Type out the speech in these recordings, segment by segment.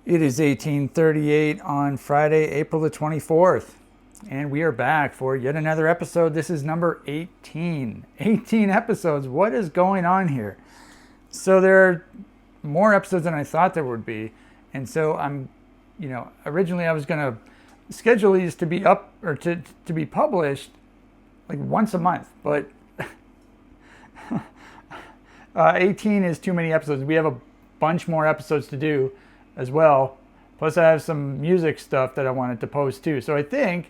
It is 18:38 on Friday, April the 24th, and we are back for yet another episode. This is number 18. 18 episodes. What is going on here? So there are more episodes than I thought there would be, and so originally I was going to schedule these to be up or to be published like once a month, but 18 is too many episodes. We have a bunch more episodes to do as well. Plus I have some music stuff that I wanted to post too. So I think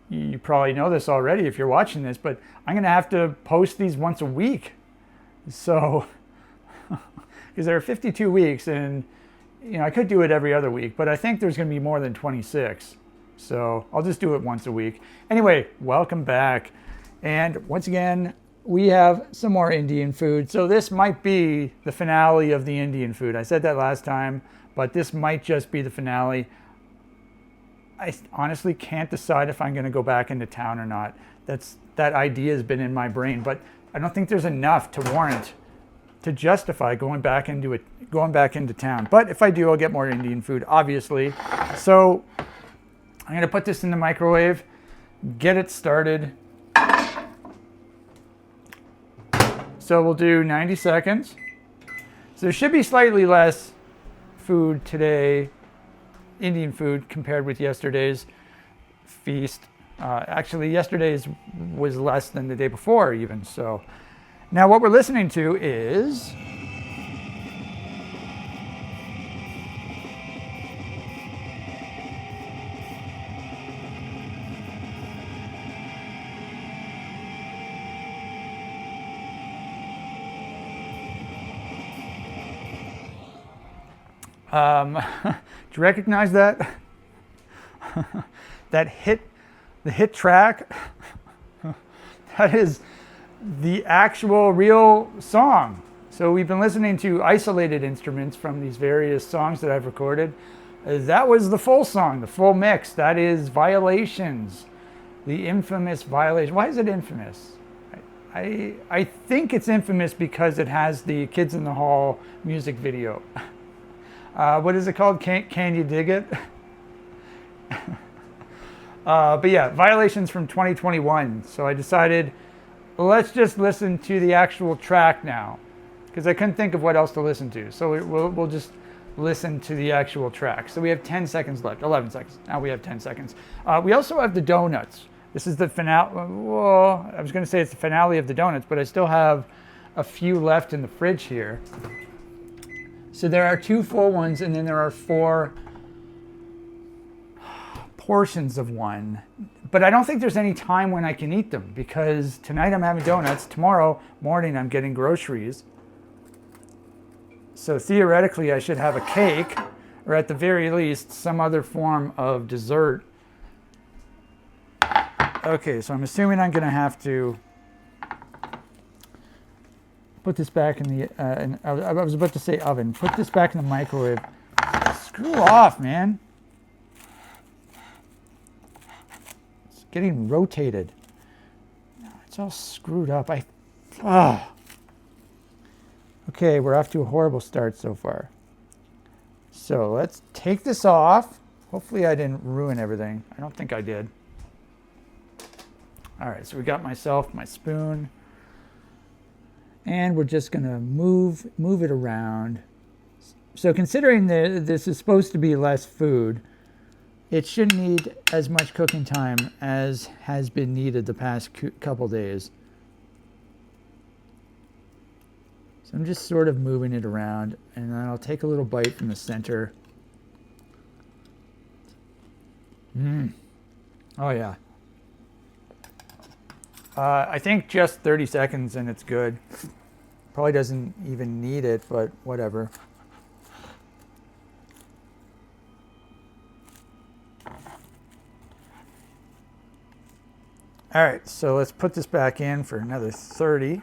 you probably know this already if you're watching this, but I'm going to have to post these once a week. So, because there are 52 weeks and I could do it every other week, but I think there's going to be more than 26. So I'll just do it once a week. Anyway, welcome back. And once again, we have some more Indian food. So this might be the finale of the Indian food. I said that last time, but this might just be the finale. I honestly can't decide if I'm going to go back into town or not. That idea has been in my brain, but I don't think there's enough to warrant, to justify going back into town. But if I do, I'll get more Indian food, obviously. So I'm going to put this in the microwave, get it started. So we'll do 90 seconds. So there should be slightly less food today, Indian food, compared with yesterday's feast. Actually, yesterday's was less than the day before even. So now what we're listening to is do you recognize that? The hit track? That is the actual real song. So we've been listening to isolated instruments from these various songs that I've recorded. That was the full song, the full mix. That is Violations, the infamous Violation. Why is it infamous? I think it's infamous because it has the Kids in the Hall music video. What is it called? Can you dig it? But yeah, Violations from 2021. So I decided, let's just listen to the actual track now, because I couldn't think of what else to listen to. So we'll just listen to the actual track. So we have 10 seconds left, 11 seconds. Now we have 10 seconds. We also have the donuts. This is the finale. Well, I was going to say it's the finale of the donuts, but I still have a few left in the fridge here. So there are 2 full ones, and then there are 4 portions of one. But I don't think there's any time when I can eat them, because tonight I'm having donuts. Tomorrow morning I'm getting groceries. So theoretically I should have a cake, or at the very least some other form of dessert. Okay, so I'm assuming I'm going to have to put this back in the, I was about to say oven. Put this back in the microwave. Screw off, man. It's getting rotated. It's all screwed up. Okay, we're off to a horrible start so far. So let's take this off. Hopefully I didn't ruin everything. I don't think I did. All right, so we got myself my spoon. And we're just going to move it around. So considering that this is supposed to be less food, it shouldn't need as much cooking time as has been needed the past couple days. So I'm just sort of moving it around, and then I'll take a little bite from the center. Oh yeah. I think just 30 seconds and it's good. Probably doesn't even need it, but whatever. All right, so let's put this back in for another 30.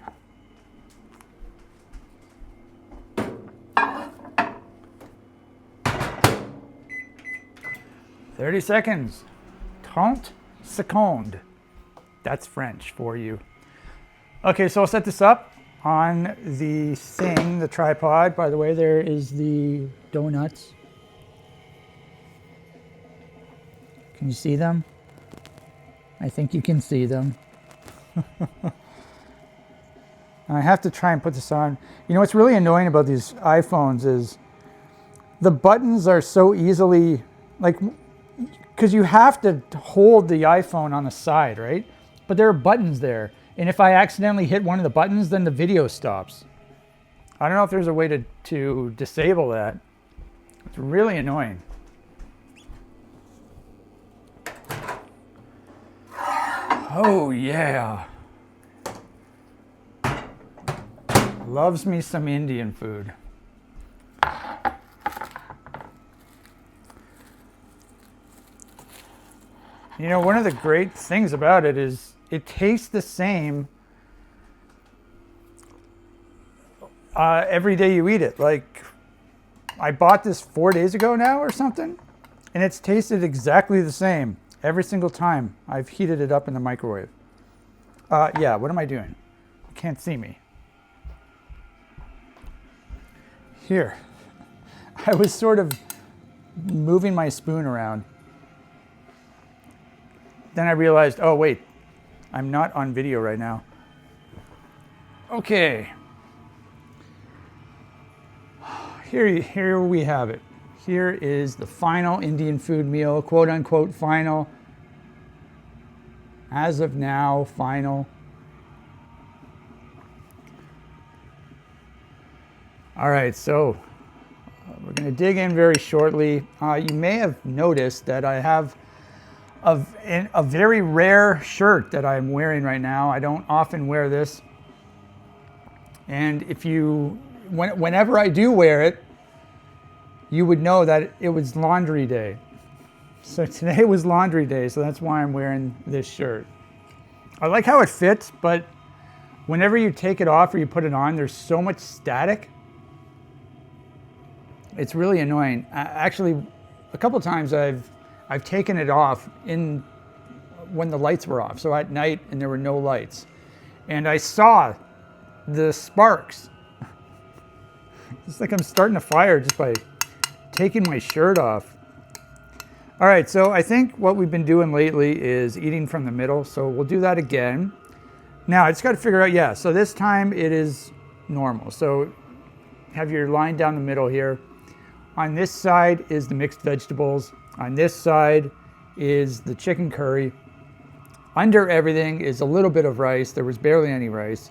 "30 seconds. 30 secondes. That's French for you. Okay, so I'll set this up on the thing, the tripod. By the way, there is the donuts. Can you see them? I think you can see them. I have to try and put this on. You know what's really annoying about these iPhones is the buttons are so easily, like, because you have to hold the iPhone on the side, right? But there are buttons there. And if I accidentally hit one of the buttons, then the video stops. I don't know if there's a way to disable that. It's really annoying. Oh yeah. Loves me some Indian food. You know, one of the great things about it is it tastes the same every day you eat it. Like, I bought this 4 days ago now or something, and it's tasted exactly the same every single time I've heated it up in the microwave. Yeah, what am I doing? You can't see me. Here, I was sort of moving my spoon around. Then I realized, oh wait, I'm not on video right now. Okay. Here we have it. Here is the final Indian food meal, quote unquote final. As of now, final. All right, so we're going to dig in very shortly. You may have noticed that I have a very rare shirt that I'm wearing right now. I don't often wear this. And whenever I do wear it, you would know that it was laundry day. So today was laundry day, so that's why I'm wearing this shirt. I like how it fits, but whenever you take it off or you put it on, there's so much static. It's really annoying. Actually, a couple times I've taken it off when the lights were off, so at night and there were no lights. And I saw the sparks. It's like I'm starting a fire just by taking my shirt off. All right, so I think what we've been doing lately is eating from the middle, so we'll do that again. Now, I just got to figure out, yeah, so this time it is normal. So have your line down the middle here. On this side is the mixed vegetables. On this side is the chicken curry. Under everything is a little bit of rice. There was barely any rice.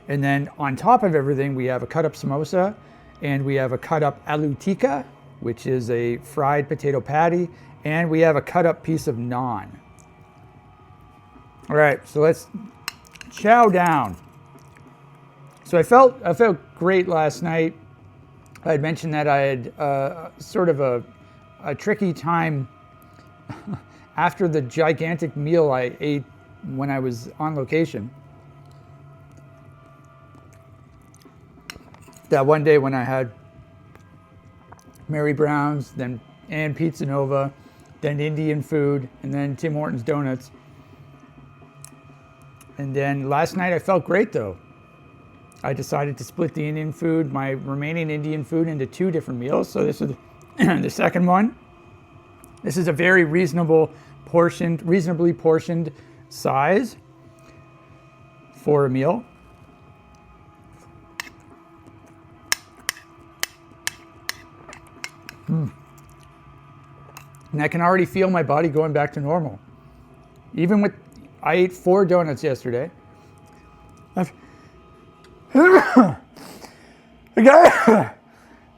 And then on top of everything, we have a cut up samosa, and we have a cut up aloo tikka, which is a fried potato patty, and we have a cut up piece of naan. All right, so let's chow down. So I felt great last night. I had mentioned that I had sort of a tricky time after the gigantic meal I ate when I was on location. That one day when I had Mary Brown's, and Pizza Nova, then Indian food, and then Tim Hortons donuts. And then last night I felt great though. I decided to split the Indian food, my remaining Indian food, into 2 different meals. So this is the second one. This is a very reasonably portioned size for a meal. And I can already feel my body going back to normal. I ate 4 donuts yesterday. I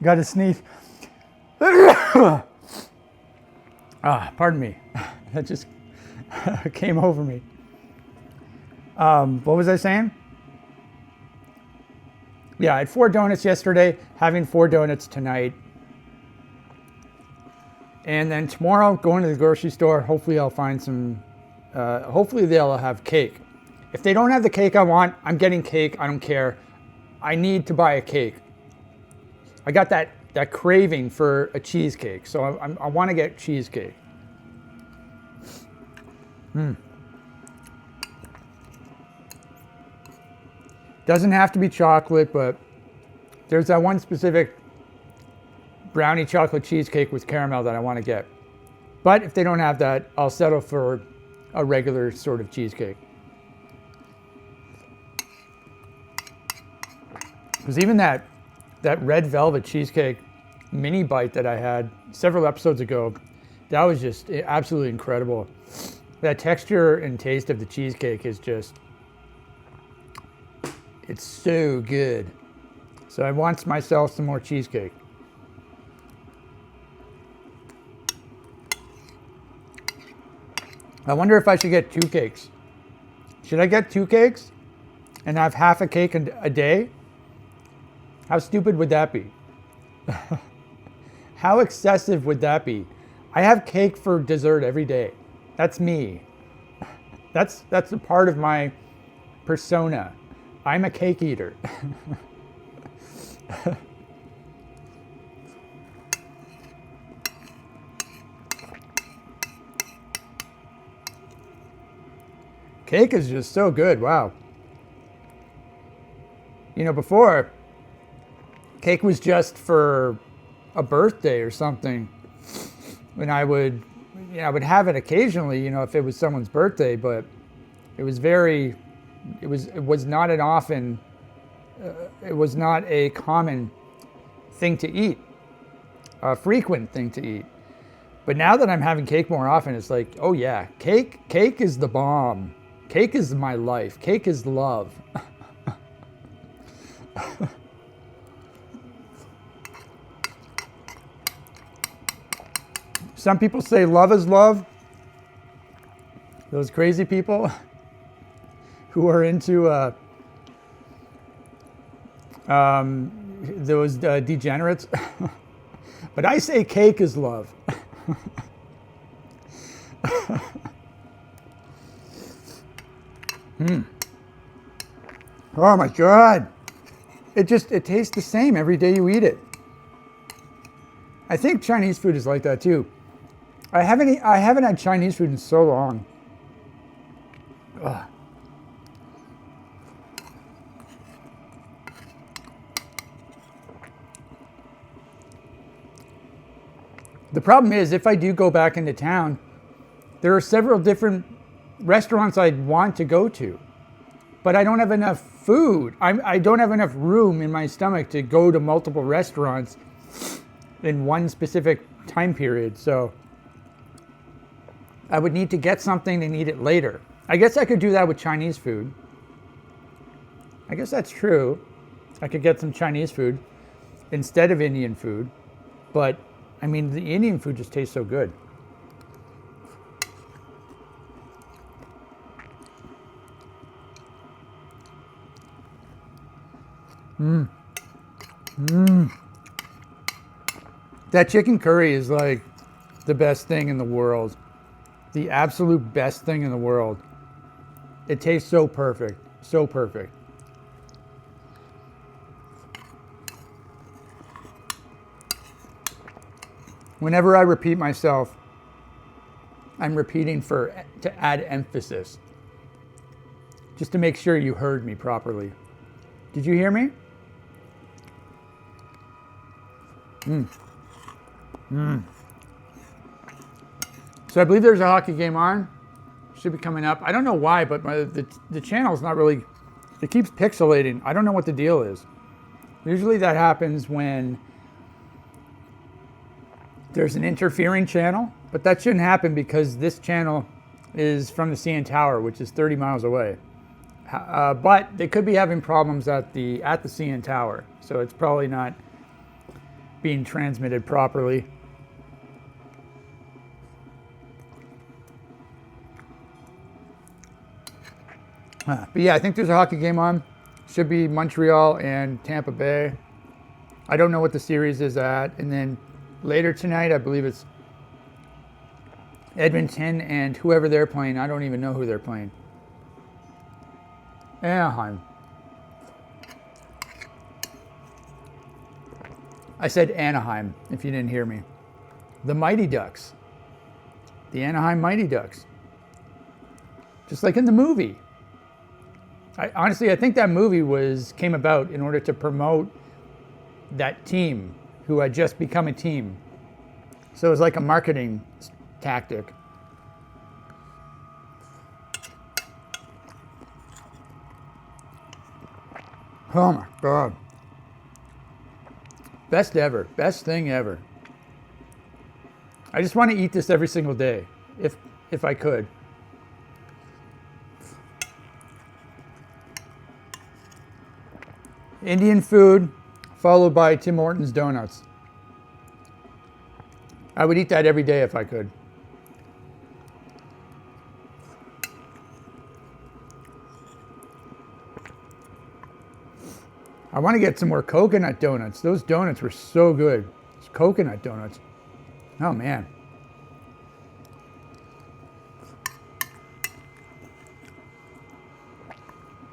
got to sneeze. Pardon me. That just came over me. What was I saying? Yeah, I had 4 donuts yesterday, having 4 donuts tonight. And then tomorrow, going to the grocery store, hopefully I'll find some, hopefully they'll have cake. If they don't have the cake I want, I'm getting cake, I don't care. I need to buy a cake. I got that craving for a cheesecake, so I want to get cheesecake. Doesn't have to be chocolate, but there's that one specific brownie chocolate cheesecake with caramel that I want to get. But if they don't have that, I'll settle for a regular sort of cheesecake. Because even that red velvet cheesecake mini bite that I had several episodes ago, that was just absolutely incredible. That texture and taste of the cheesecake is just, it's so good. So I want myself some more cheesecake. I wonder if I should get 2 cakes. Should I get 2 cakes and have half a cake a day? How stupid would that be? How excessive would that be? I have cake for dessert every day. That's me. That's a part of my persona. I'm a cake eater. Cake is just so good. Wow. You know, before, cake was just for a birthday or something. And I would have it occasionally, you know, if it was someone's birthday, but it was not an often, it was not a common thing to eat, a frequent thing to eat. But now that I'm having cake more often, it's like, oh yeah, cake is the bomb. Cake is my life. Cake is love. Some people say love is love. Those crazy people who are into those degenerates. But I say cake is love. Oh my God. It tastes the same every day you eat it. I think Chinese food is like that too. I haven't had Chinese food in so long. Ugh. The problem is, if I do go back into town, there are several different restaurants I'd want to go to, but I don't have enough food. I don't have enough room in my stomach to go to multiple restaurants in one specific time period. So I would need to get something and eat it later. I guess I could do that with Chinese food. I guess that's true. I could get some Chinese food instead of Indian food, but I mean, the Indian food just tastes so good. That chicken curry is like the best thing in the world. The absolute best thing in the world. It tastes so perfect. So perfect. Whenever I repeat myself, I'm repeating to add emphasis. Just to make sure you heard me properly. Did you hear me? So I believe there's a hockey game on. Should be coming up. I don't know why, but the channel's not really, it keeps pixelating. I don't know what the deal is. Usually that happens when there's an interfering channel, but that shouldn't happen because this channel is from the CN Tower, which is 30 miles away. But they could be having problems at the CN Tower, so it's probably not being transmitted properly. But yeah, I think there's a hockey game on. Should be Montreal and Tampa Bay. I don't know what the series is at. And then later tonight, I believe it's Edmonton and whoever they're playing. I don't even know who they're playing. Anaheim. I said Anaheim, if you didn't hear me. The Mighty Ducks. The Anaheim Mighty Ducks. Just like in the movie. Honestly, I think that movie came about in order to promote that team who had just become a team. So it was like a marketing tactic. Oh my God. Best ever. Best thing ever. I just want to eat this every single day, if I could. Indian food followed by Tim Hortons donuts. I would eat that every day if I could. I want to get some more coconut donuts. Those donuts were so good. It's coconut donuts. Oh man.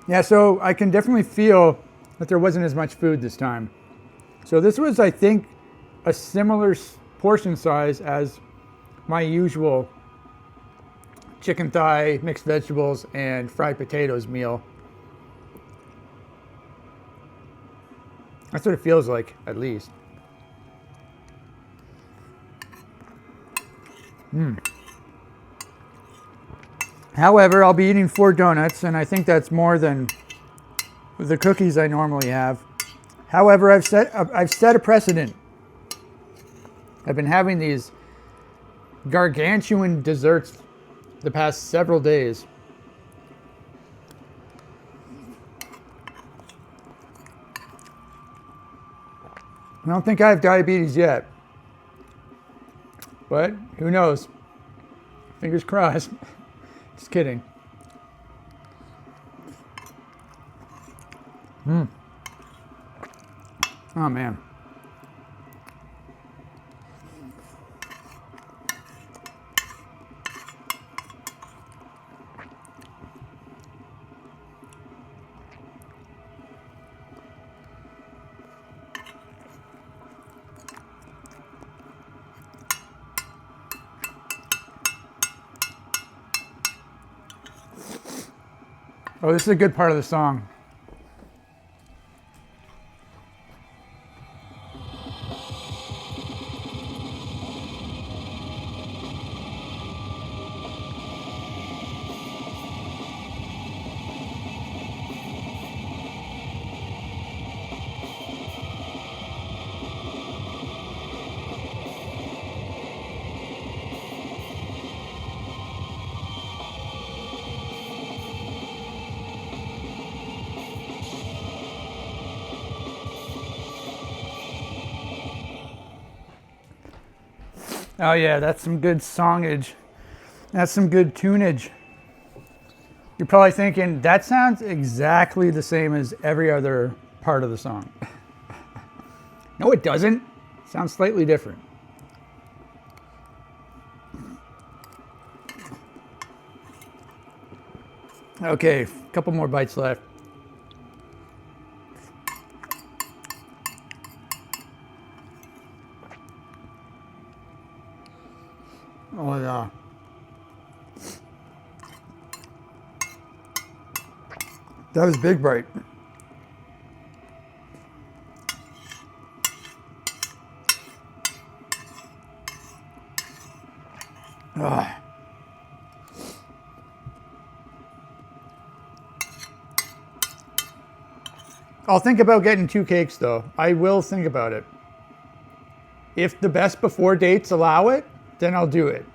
Yeah, so I can definitely feel that there wasn't as much food this time. So this was, I think, a similar portion size as my usual chicken thigh, mixed vegetables, and fried potatoes meal. That's what it feels like, at least. However, I'll be eating 4 donuts, and I think that's more than the cookies I normally have. However, I've set a precedent. I've been having these gargantuan desserts the past several days. I don't think I have diabetes yet, but who knows? Fingers crossed. Just kidding. Oh man. Oh, this is a good part of the song. Oh yeah, that's some good songage. That's some good tunage. You're probably thinking, that sounds exactly the same as every other part of the song. No, it doesn't. It sounds slightly different. Okay, a couple more bites left. Oh yeah. That was a big bite. Ah. I'll think about getting 2 cakes though. I will think about it. If the best before dates allow it, then I'll do it.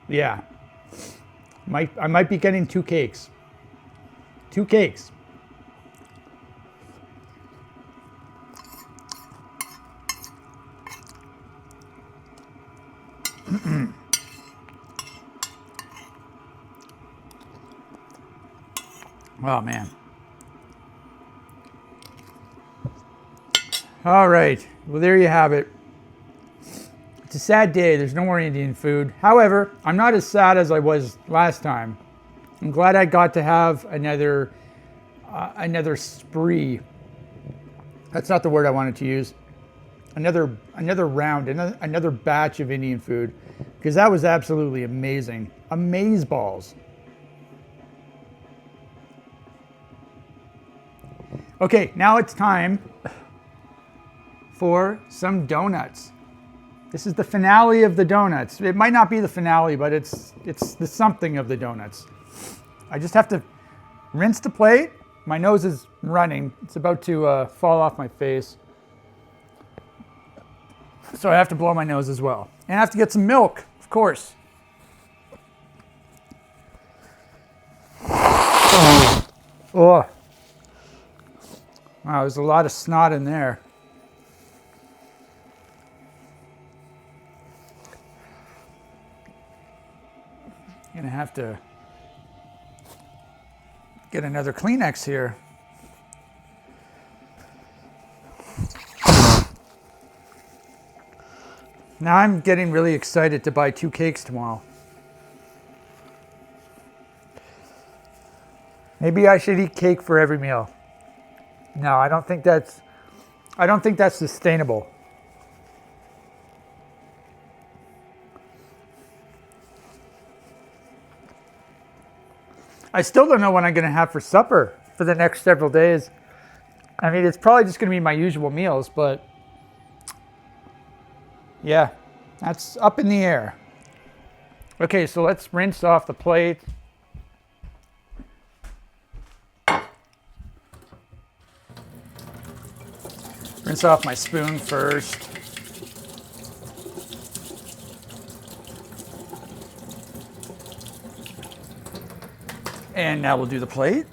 Yeah. I might be getting 2 cakes. 2 cakes. Oh man. All right. Well, there you have it. It's a sad day. There's no more Indian food. However, I'm not as sad as I was last time. I'm glad I got to have another spree. That's not the word I wanted to use. Another round, another batch of Indian food, because that was absolutely amazing. Amazeballs. Okay, now it's time for some donuts. This is the finale of the donuts. It might not be the finale, but it's the something of the donuts. I just have to rinse the plate. My nose is running. It's about to fall off my face. So I have to blow my nose as well. And I have to get some milk, of course. Oh. Wow, there's a lot of snot in there. Gonna have to get another Kleenex here. Now I'm getting really excited to buy 2 cakes tomorrow. Maybe I should eat cake for every meal. No, I don't think that's sustainable. I still don't know what I'm going to have for supper for the next several days. I mean, it's probably just going to be my usual meals, but yeah, that's up in the air. Okay, so let's rinse off the plate. Rinse off my spoon first. And now we'll do the plate.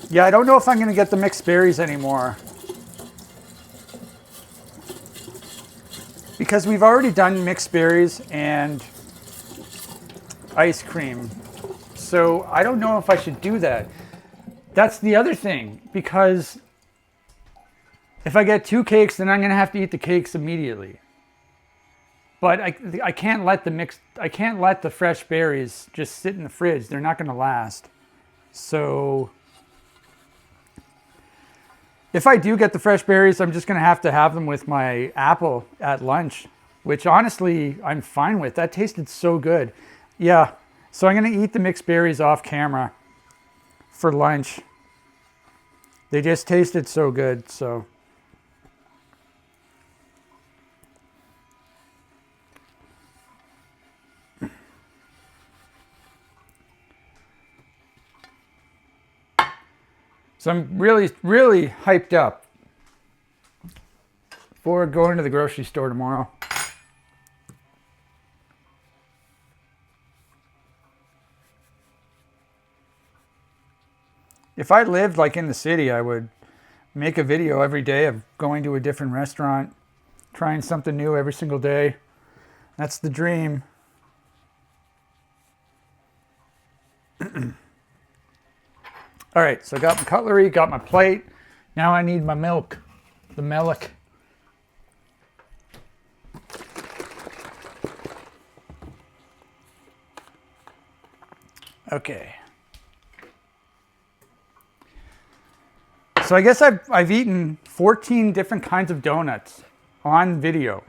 Yeah, I don't know if I'm going to get the mixed berries anymore, because we've already done mixed berries and ice cream. So I don't know if I should do that. That's the other thing, because if I get 2 cakes, then I'm going to have to eat the cakes immediately. But I can't let the fresh berries just sit in the fridge. They're not going to last. So if I do get the fresh berries, I'm just going to have them with my apple at lunch, which honestly I'm fine with. That tasted so good. Yeah, so I'm going to eat the mixed berries off camera for lunch. They just tasted so good, so. So I'm really, really hyped up for going to the grocery store tomorrow. If I lived like in the city, I would make a video every day of going to a different restaurant, trying something new every single day. That's the dream. All right, so I got my cutlery, got my plate. Now I need my milk, the milk. Okay. So I guess I've eaten 14 different kinds of donuts on video.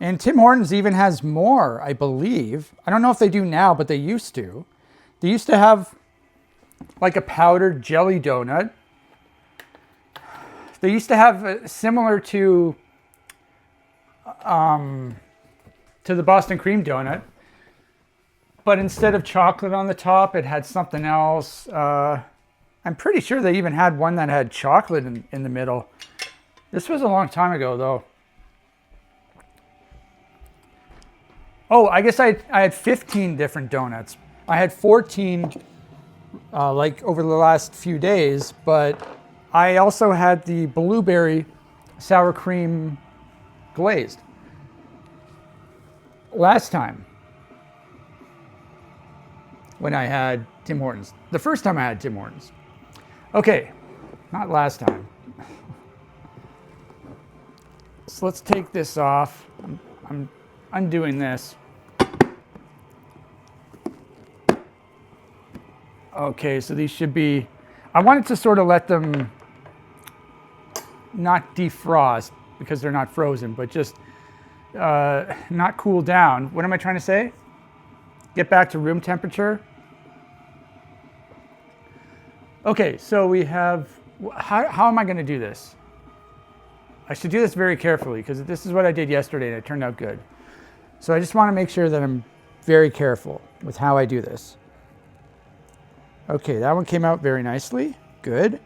And Tim Hortons even has more, I believe. I don't know if they do now, but they used to. They used to have like a powdered jelly donut. They used to have similar to the Boston cream donut, but instead of chocolate on the top, it had something else. I'm pretty sure they even had one that had chocolate in the middle. This was a long time ago, though. Oh, I guess I had 15 different donuts. I had 14 like over the last few days, but I also had the blueberry sour cream glazed last time when I had Tim Hortons. The first time I had Tim Hortons. Okay, not last time. So let's take this off. I'm undoing this. Okay, so these should be, I wanted to sort of let them not defrost because they're not frozen, but just not cool down. What am I trying to say? Get back to room temperature. Okay, so we have, how am I going to do this? I should do this very carefully because this is what I did yesterday and it turned out good. So I just want to make sure that I'm very careful with how I do this. Okay, that one came out very nicely. Good.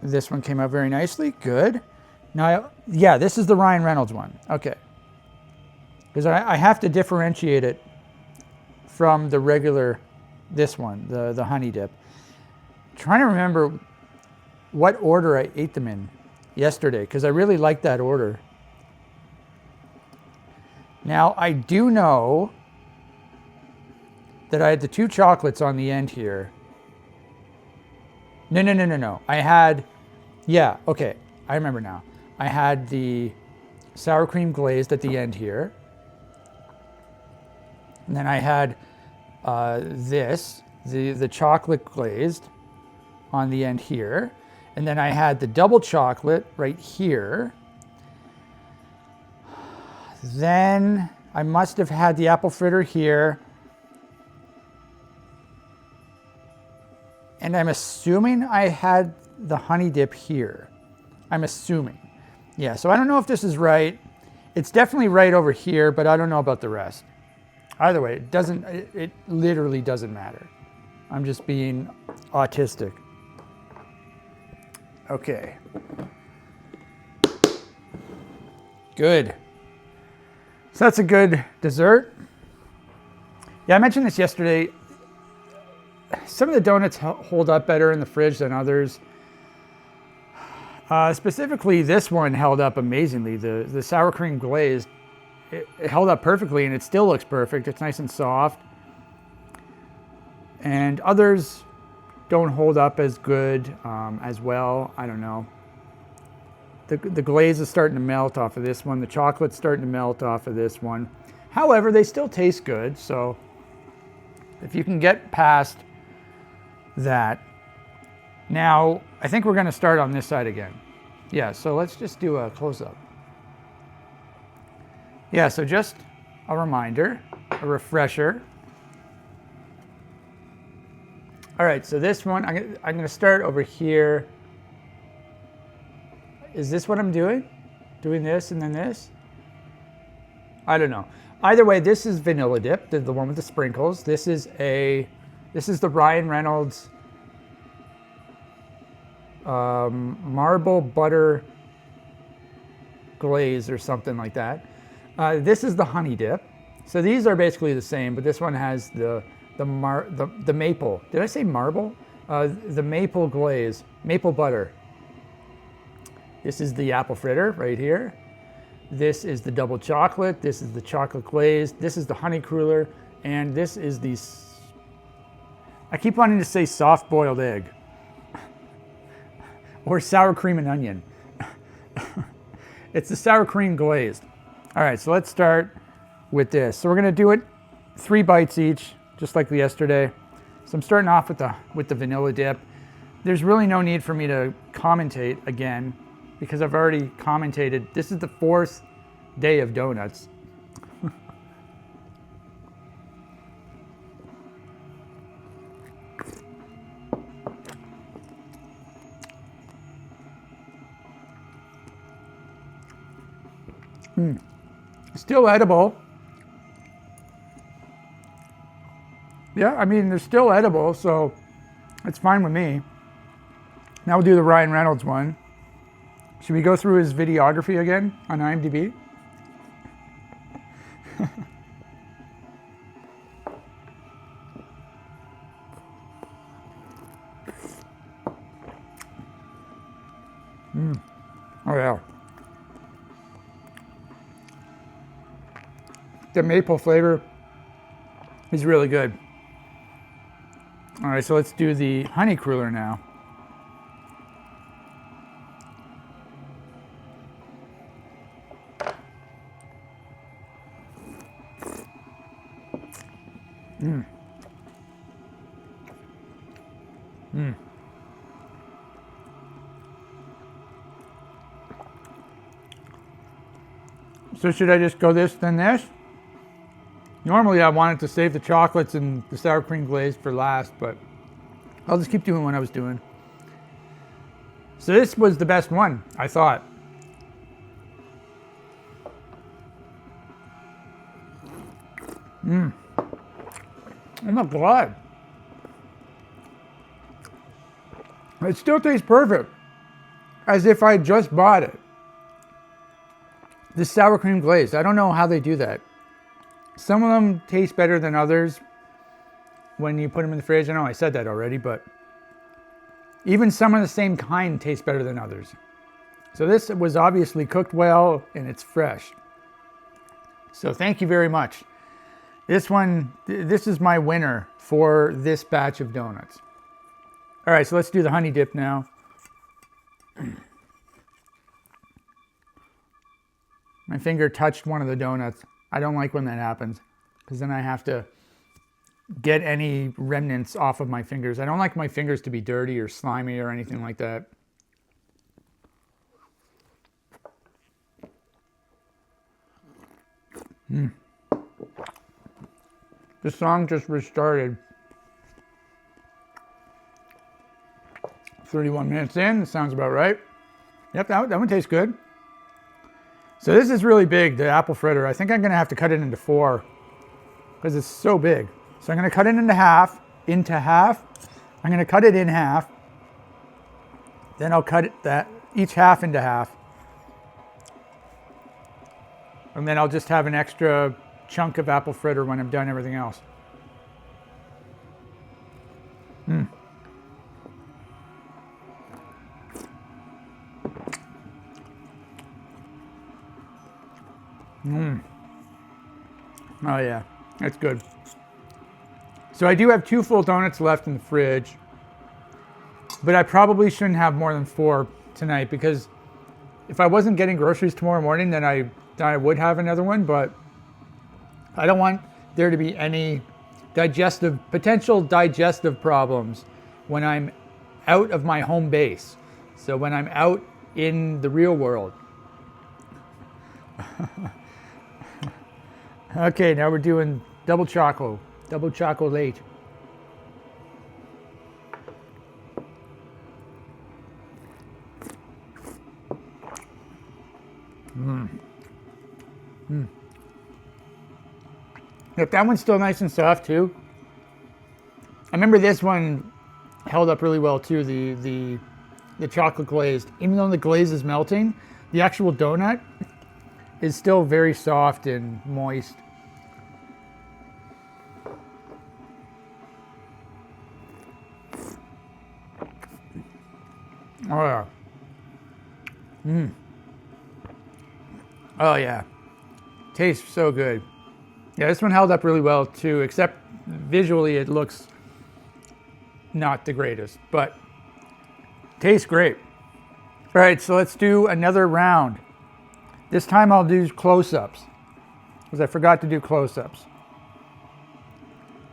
This one came out very nicely. Good. Now, yeah, this is the Ryan Reynolds one. Okay. Because I have to differentiate it from the regular, this one, the honey dip. Trying to remember what order I ate them in yesterday, because I really liked that order. Now, I do know that I had the 2 chocolates on the end here. No. I had, yeah, okay, I remember now. I had the sour cream glazed at the end here. And then I had the chocolate glazed on the end here. And then I had the double chocolate right here. Then I must have had the apple fritter here. And I'm assuming I had the honey dip here. I'm assuming. Yeah, so I don't know if this is right. It's definitely right over here, but I don't know about the rest. Either way, it literally doesn't matter. I'm just being autistic. Okay. Good. So that's a good dessert. Yeah, I mentioned this yesterday. Some of the donuts hold up better in the fridge than others. Specifically, this one held up amazingly. The sour cream glazed, it held up perfectly, and it still looks perfect. It's nice and soft. And others don't hold up as good as well. I don't know. The glaze is starting to melt off of this one. The chocolate's starting to melt off of this one. However, they still taste good. So if you can get past that. Now, I think we're going to start on this side again. Yeah, so let's just do a close-up. Yeah, so just a reminder, a refresher. All right, so this one, I'm going to start over here. Is this what I'm doing? Doing this and then this? I don't know. Either way, this is vanilla dip, the one with the sprinkles. This is the Ryan Reynolds marble butter glaze or something like that. This is the honey dip. So these are basically the same, but this one has the maple. Did I say marble? The maple glaze, maple butter. This is the apple fritter right here. This is the double chocolate. This is the chocolate glaze. This is the honey cruller. And this is the, I keep wanting to say soft boiled egg or sour cream and onion. It's the sour cream glazed. All right, so let's start with this. So we're gonna do it 3 bites each, just like yesterday. So I'm starting off with the vanilla dip. There's really no need for me to commentate again because I've already commentated. This is the 4th day of donuts. Still edible. Yeah, I mean, they're still edible, so it's fine with me. Now we'll do the Ryan Reynolds one. Should we go through his videography again on IMDb? Oh yeah. The maple flavor is really good. All right, so let's do the honey cruller now. So should I just go this, then this? Normally I wanted to save the chocolates and the sour cream glaze for last, but I'll just keep doing what I was doing. So this was the best one, I thought. Oh my God. It still tastes perfect, as if I just bought it. This sour cream glaze, I don't know how they do that. Some of them taste better than others when you put them in the fridge. I know I said that already, but even some of the same kind taste better than others. So this was obviously cooked well and it's fresh. So thank you very much. This is my winner for this batch of donuts. All right, so let's do the honey dip now. My finger touched one of the donuts. I don't like when that happens because then I have to get any remnants off of my fingers. I don't like my fingers to be dirty or slimy or anything like that. The song just restarted. 31 minutes in, that sounds about right. Yep, that one tastes good. So this is really big, the apple fritter. I think I'm gonna have to cut it into 4 because it's so big. So I'm gonna cut it into half. I'm gonna cut it in half. Then I'll cut each half into half. And then I'll just have an extra chunk of apple fritter when I'm done everything else. Oh yeah, that's good. So I do have 2 full donuts left in the fridge, but I probably shouldn't have more than 4 tonight because if I wasn't getting groceries tomorrow morning, then I would have another one, but I don't want there to be any potential digestive problems when I'm out of my home base. So when I'm out in the real world. Okay, now we're doing double chocolate. Yep, that one's still nice and soft too. I remember this one held up really well too, the chocolate glazed. Even though the glaze is melting, the actual donut is still very soft and moist. Oh yeah. Oh yeah. Tastes so good. Yeah, this one held up really well too, except visually it looks not the greatest, but tastes great. All right, so let's do another round. This time I'll do close-ups because I forgot to do close-ups.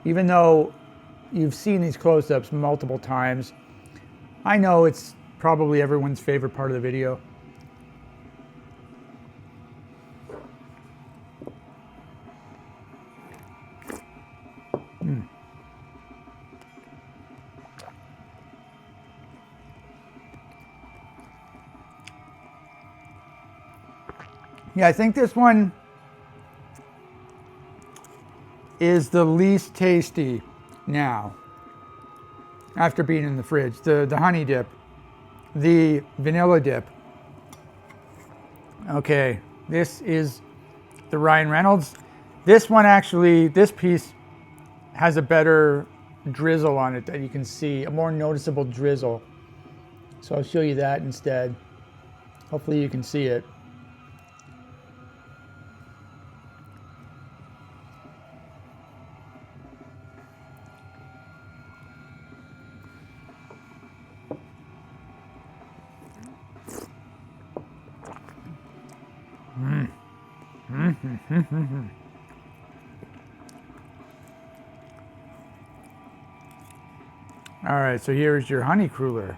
Even though you've seen these close-ups multiple times, I know it's probably everyone's favorite part of the video. Yeah, I think this one is the least tasty now after being in the fridge. The honey dip, the vanilla dip. Okay, this is the Ryan Reynolds. This one actually, this piece has a better drizzle on it that you can see, a more noticeable drizzle. So I'll show you that instead. Hopefully you can see it. All right, so here's your honey cruller.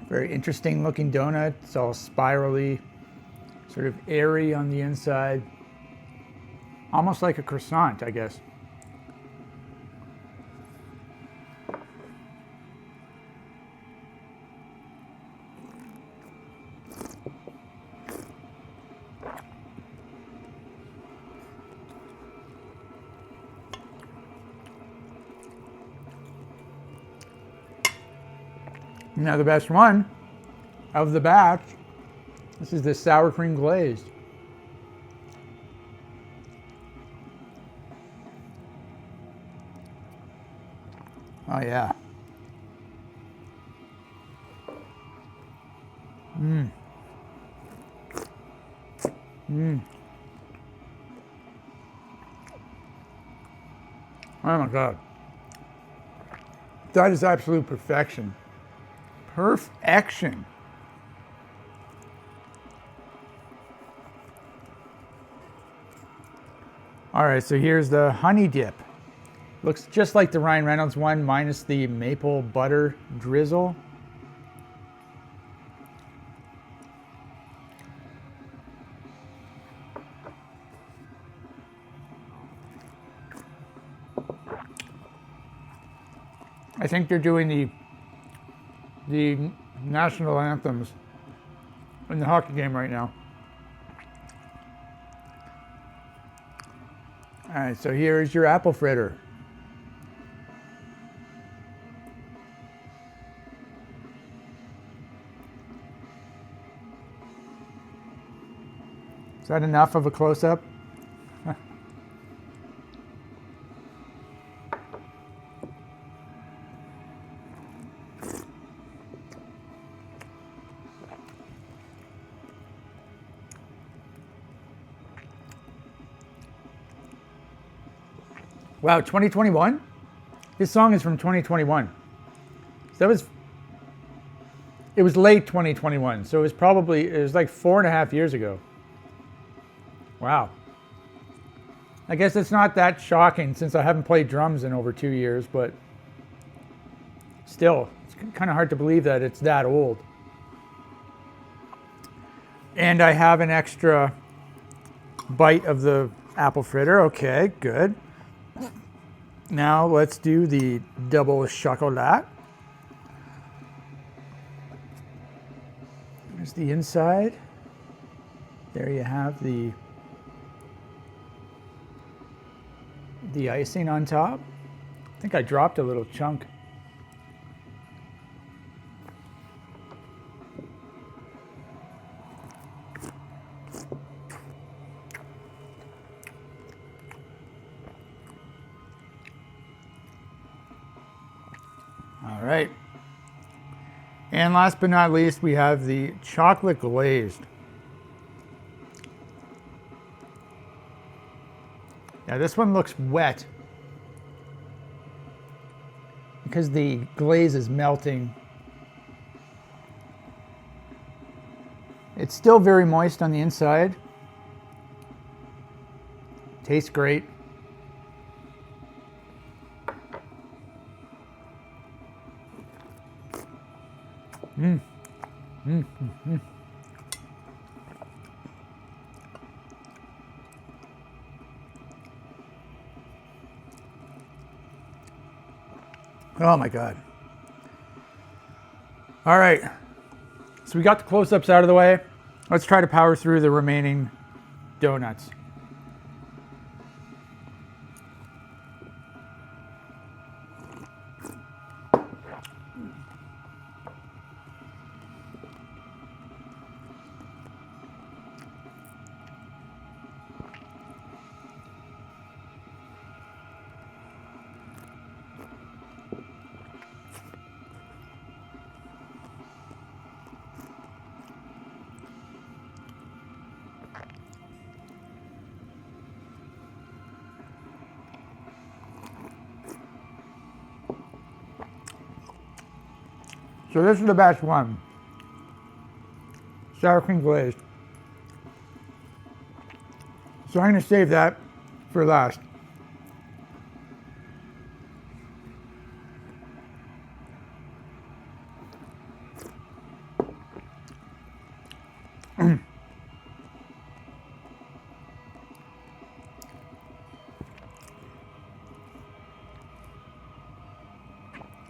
Very interesting looking donut. It's all spirally, sort of airy on the inside. Almost like a croissant, I guess. Now the best one of the batch, this is the sour cream glazed. Oh yeah. Mmm. Mmm. Oh my God. That is absolute perfection. Perfection. All right, so here's the honey dip. Looks just like the Ryan Reynolds one, minus the maple butter drizzle. I think they're doing the national anthems in the hockey game right now. All right, so here's your apple fritter. Is that enough of a close-up? Wow, 2021? This song is from 2021. So it was late 2021, so it was like 4.5 years ago. Wow. I guess it's not that shocking since I haven't played drums in over 2 years, but still, it's kind of hard to believe that it's that old. And I have an extra bite of the apple fritter. Okay, good. Now let's do the double chocolat. There's the inside. There you have the icing on top. I think I dropped a little chunk. All right. And last but not least, we have the chocolate glazed. Yeah, this one looks wet because the glaze is melting. It's still very moist on the inside. Tastes great. Mm. Mm, mm, mm. Oh my God. All right. So we got the close-ups out of the way. Let's try to power through the remaining donuts. So this is the batch one. Sour cream glazed. So I'm going to save that for last.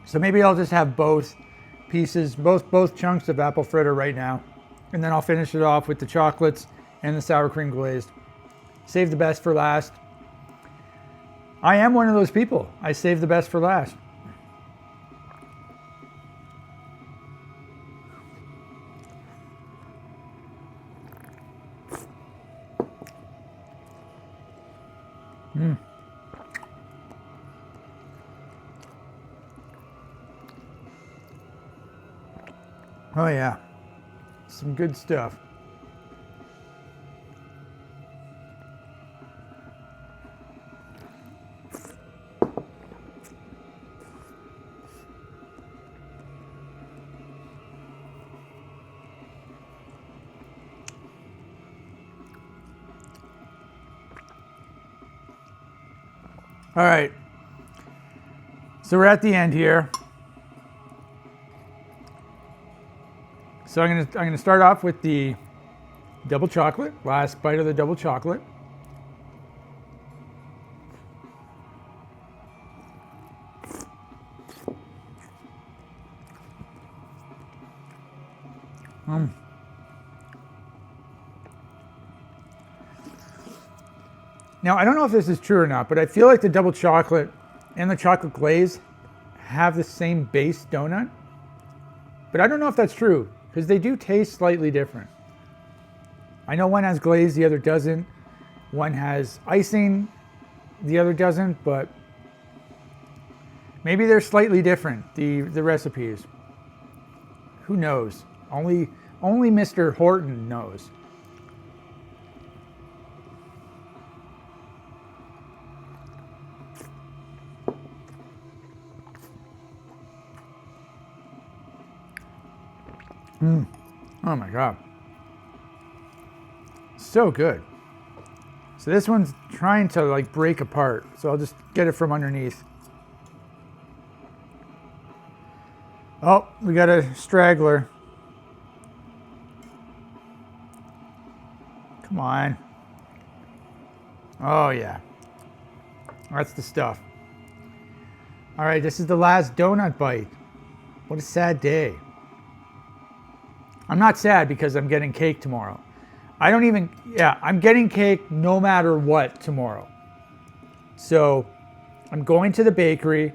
So maybe I'll just have both pieces, both chunks of apple fritter right now. And then I'll finish it off with the chocolates and the sour cream glazed. Save the best for last. I am one of those people. I save the best for last. Oh yeah, some good stuff. All right, so we're at the end here. So I'm gonna start off with the double chocolate, last bite of the double chocolate. Now, I don't know if this is true or not, but I feel like the double chocolate and the chocolate glaze have the same base donut. But I don't know if that's true, because they do taste slightly different. I know one has glaze, the other doesn't. One has icing, the other doesn't, but maybe they're slightly different, the recipes. Who knows? Only Mr. Horton knows. Oh my God. So good. So this one's trying to like break apart. So I'll just get it from underneath. Oh, we got a straggler. Come on. Oh yeah. That's the stuff. All right, this is the last donut bite. What a sad day. I'm not sad because I'm getting cake tomorrow. I'm getting cake no matter what tomorrow. So I'm going to the bakery.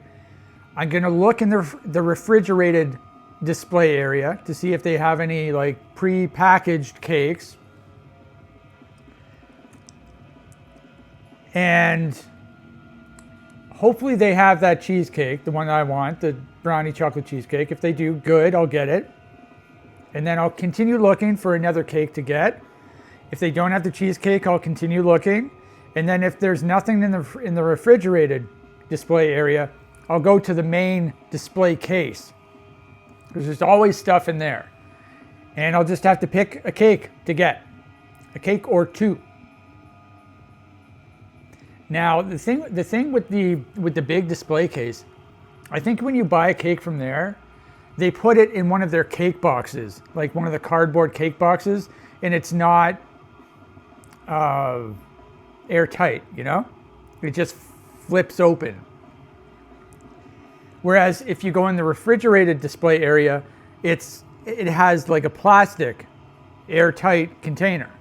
I'm gonna look in the refrigerated display area to see if they have any like pre-packaged cakes. And hopefully they have that cheesecake, the one that I want, the brownie chocolate cheesecake. If they do, good, I'll get it. And then I'll continue looking for another cake to get. If they don't have the cheesecake, I'll continue looking. And then if there's nothing in the refrigerated display area, I'll go to the main display case, because there's always stuff in there. And I'll just have to pick a cake to get, a cake or two. Now the thing with the big display case, I think when you buy a cake from there, they put it in one of their cake boxes, like one of the cardboard cake boxes, and it's not airtight, you know? It just flips open. Whereas if you go in the refrigerated display area, it has like a plastic airtight container.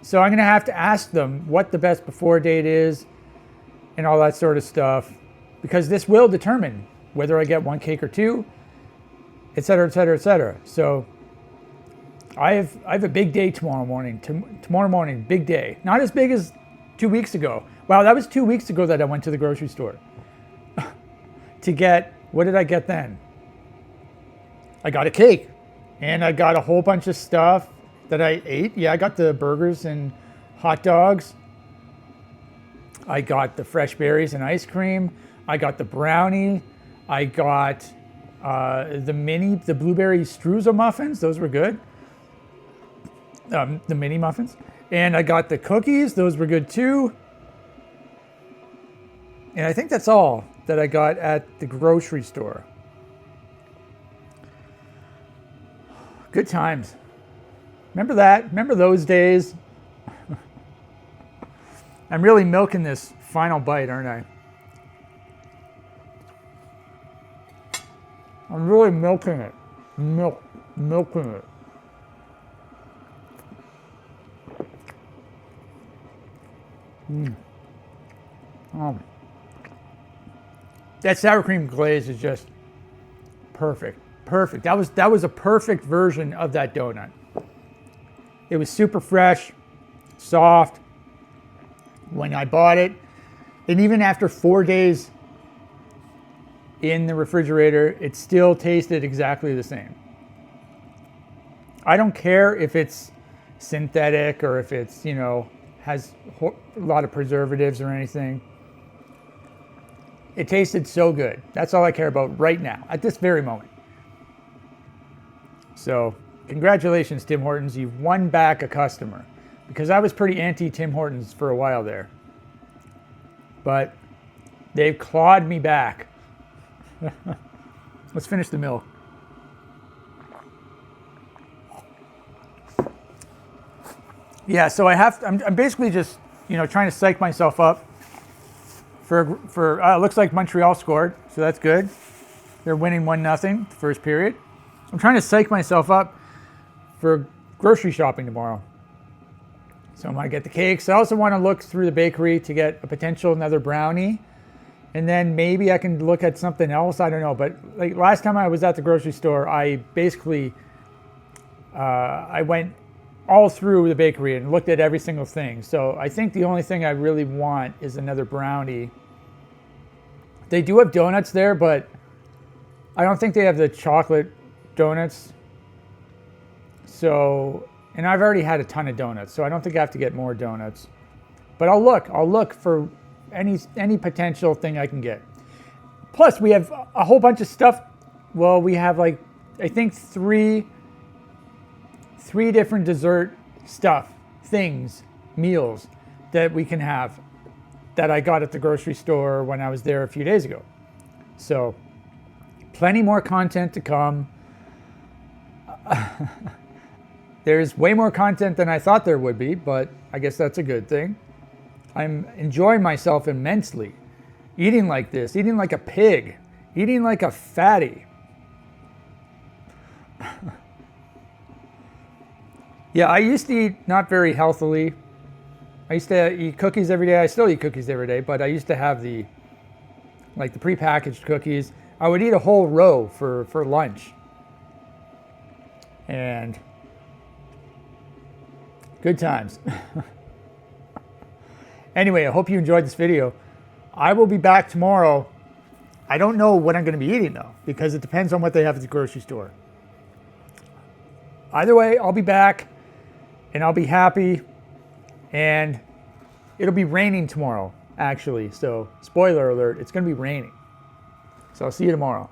So I'm gonna have to ask them what the best before date is and all that sort of stuff, because this will determine whether I get one cake or two, et cetera, et cetera, et cetera. So I have a big day tomorrow morning. Tomorrow morning, big day. Not as big as 2 weeks ago. Wow, that was 2 weeks ago that I went to the grocery store to get, what did I get then? I got a cake and I got a whole bunch of stuff that I ate. Yeah, I got the burgers and hot dogs. I got the fresh berries and ice cream. I got the brownie. I got the blueberry streusel muffins. Those were good. The mini muffins. And I got the cookies. Those were good too. And I think that's all that I got at the grocery store. Good times. Remember that? Remember those days? I'm really milking this final bite, aren't I? I'm really milking it. Milking it. That sour cream glaze is just perfect. Perfect. That was a perfect version of that donut. It was super fresh, soft when I bought it. And even after 4 days in the refrigerator, it still tasted exactly the same. I don't care if it's synthetic or if it's, you know, has a lot of preservatives or anything. It tasted so good. That's all I care about right now, at this very moment. So, congratulations, Tim Hortons. You've won back a customer. Because I was pretty anti-Tim Hortons for a while there. But they've clawed me back. Let's finish the milk. Yeah, so I'm basically just, you know, trying to psych myself up for looks like Montreal scored, so that's good. They're winning 1-0 the first period. So I'm trying to psych myself up for grocery shopping tomorrow. So I'm gonna get the cakes. I also want to look through the bakery to get a potential another brownie. And then maybe I can look at something else, I don't know. But like last time I was at the grocery store, I basically, I went all through the bakery and looked at every single thing. So I think the only thing I really want is another brownie. They do have donuts there, but I don't think they have the chocolate donuts. So, and I've already had a ton of donuts, so I don't think I have to get more donuts. But I'll look for any potential thing I can get. Plus, we have a whole bunch of stuff. Well, we have like, I think three different dessert meals that we can have that I got at the grocery store when I was there a few days ago. So, plenty more content to come. There's way more content than I thought there would be, but I guess that's a good thing. I'm enjoying myself immensely. Eating like this, eating like a pig, eating like a fatty. Yeah, I used to eat not very healthily. I used to eat cookies every day. I still eat cookies every day, but I used to have the prepackaged cookies. I would eat a whole row for lunch. And good times. Anyway, I hope you enjoyed this video. I will be back tomorrow. I don't know what I'm going to be eating though, because it depends on what they have at the grocery store. Either way, I'll be back and I'll be happy, and it'll be raining tomorrow, actually. So, spoiler alert, it's going to be raining. So I'll see you tomorrow.